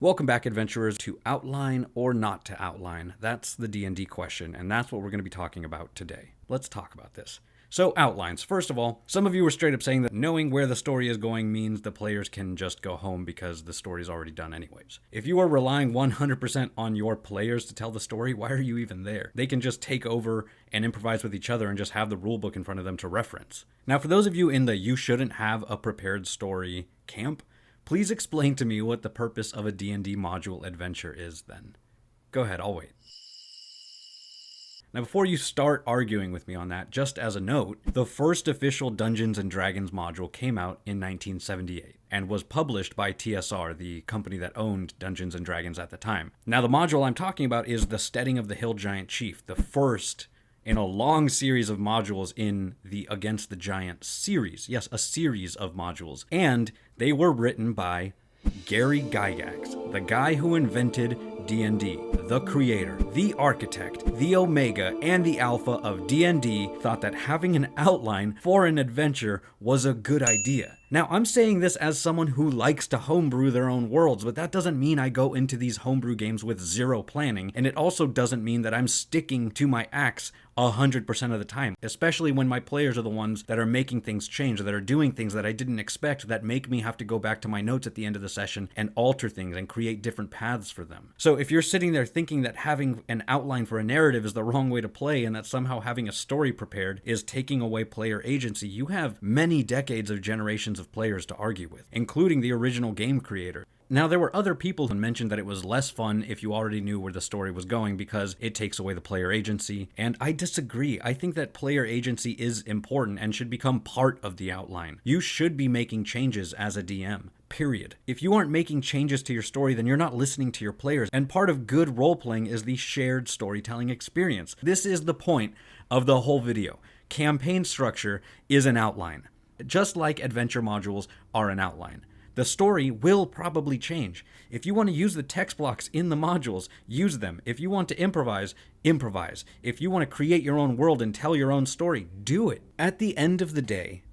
Welcome back, adventurers, to Outline or Not to Outline. That's the D&D question, and that's what we're going to be talking about today. Let's talk about this. So, outlines. First of all, some of you were straight up saying that knowing where the story is going means the players can just go home because the story's already done anyways. If you are relying 100% on your players to tell the story, why are you even there? They can just take over and improvise with each other and just have the rulebook in front of them to reference. Now, for those of you in the you shouldn't have a prepared story camp, please explain to me what the purpose of a D&D module adventure is then. Go ahead, I'll wait. Now, before you start arguing with me on that, just as a note, the first official Dungeons & Dragons module came out in 1978 and was published by TSR, the company that owned Dungeons & Dragons at the time. Now, the module I'm talking about is the Steading of the Hill Giant Chief, the first in a long series of modules in the Against the Giant series. Yes, a series of modules. And they were written by Gary Gygax, the guy who invented D&D, the creator, the architect, the omega, and the alpha of D&D, thought that having an outline for an adventure was a good idea. Now, I'm saying this as someone who likes to homebrew their own worlds, but that doesn't mean I go into these homebrew games with zero planning, and it also doesn't mean that I'm sticking to my axe 100% of the time, especially when my players are the ones that are making things change, that are doing things that I didn't expect, that make me have to go back to my notes at the end of the session and alter things and create different paths for them. So if you're sitting there thinking that having an outline for a narrative is the wrong way to play and that somehow having a story prepared is taking away player agency, you have many decades of generations of players to argue with, including the original game creator. Now, there were other people who mentioned that it was less fun if you already knew where the story was going because it takes away the player agency, and I disagree. I think that player agency is important and should become part of the outline. You should be making changes as a DM. Period. If you aren't making changes to your story, then you're not listening to your players, and part of good role-playing is the shared storytelling experience. This is the point of the whole video. Campaign structure is an outline, just like adventure modules are an outline. The story will probably change. If you want to use the text blocks in the modules, use them. If you want to improvise, improvise. If you want to create your own world and tell your own story, do it. At the end of the day,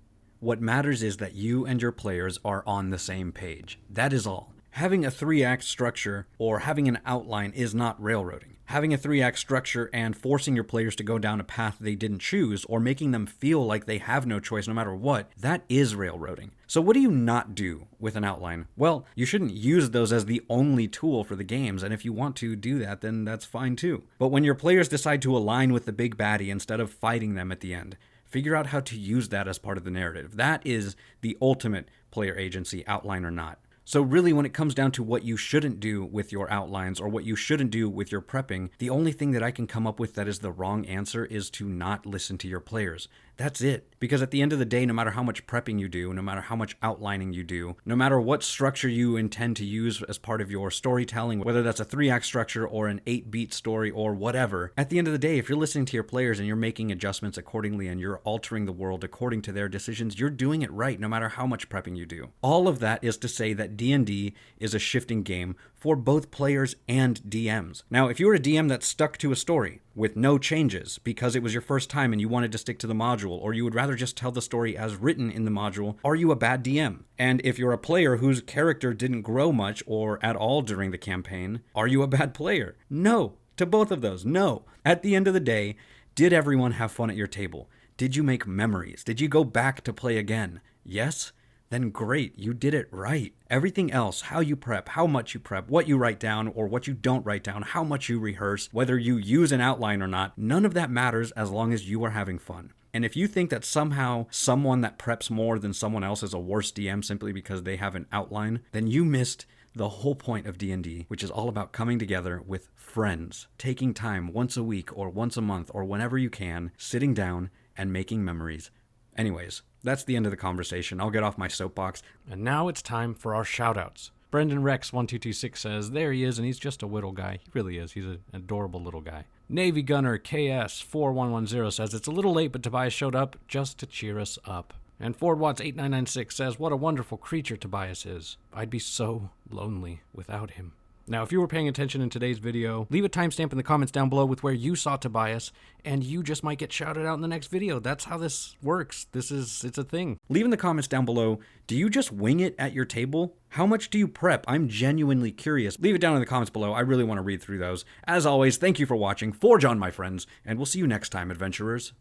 what matters is that you and your players are on the same page. That is all. Having a 3-act structure or having an outline is not railroading. Having a 3-act structure and forcing your players to go down a path they didn't choose or making them feel like they have no choice no matter what, that is railroading. So what do you not do with an outline? Well, you shouldn't use those as the only tool for the games, and if you want to do that, then that's fine too. But when your players decide to align with the big baddie instead of fighting them at the end, figure out how to use that as part of the narrative. That is the ultimate player agency, outline or not. So really, when it comes down to what you shouldn't do with your outlines or what you shouldn't do with your prepping, the only thing that I can come up with that is the wrong answer is to not listen to your players. That's it. Because at the end of the day, no matter how much prepping you do, no matter how much outlining you do, no matter what structure you intend to use as part of your storytelling, whether that's a 3-act structure or an 8-beat story or whatever, at the end of the day, if you're listening to your players and you're making adjustments accordingly and you're altering the world according to their decisions, you're doing it right no matter how much prepping you do. All of that is to say that D&D is a shifting game for both players and DMs. Now, if you're a DM that stuck to a story with no changes because it was your first time and you wanted to stick to the module, or you would rather just tell the story as written in the module, are you a bad DM? And if you're a player whose character didn't grow much or at all during the campaign, are you a bad player? No. To both of those, no. At the end of the day, did everyone have fun at your table? Did you make memories? Did you go back to play again? Yes? Then great, you did it right. Everything else, how you prep, how much you prep, what you write down or what you don't write down, how much you rehearse, whether you use an outline or not, none of that matters as long as you are having fun. And if you think that somehow someone that preps more than someone else is a worse DM simply because they have an outline, then you missed the whole point of D&D, which is all about coming together with friends, taking time once a week or once a month or whenever you can, sitting down and making memories. Anyways, that's the end of the conversation. I'll get off my soapbox. And now it's time for our shoutouts. Brendan Rex1226 says, there he is, and he's just a little guy. He really is. He's an adorable little guy. Navy Gunner KS4110 says, it's a little late, but Tobias showed up just to cheer us up. And Ford Watts 8996 says, what a wonderful creature Tobias is. I'd be so lonely without him. Now, if you were paying attention in today's video, leave a timestamp in the comments down below with where you saw Tobias, and you just might get shouted out in the next video. That's how this works. It's a thing. Leave in the comments down below, do you just wing it at your table? How much do you prep? I'm genuinely curious. Leave it down in the comments below. I really want to read through those. As always, thank you for watching. Forge on, my friends, and we'll see you next time, adventurers.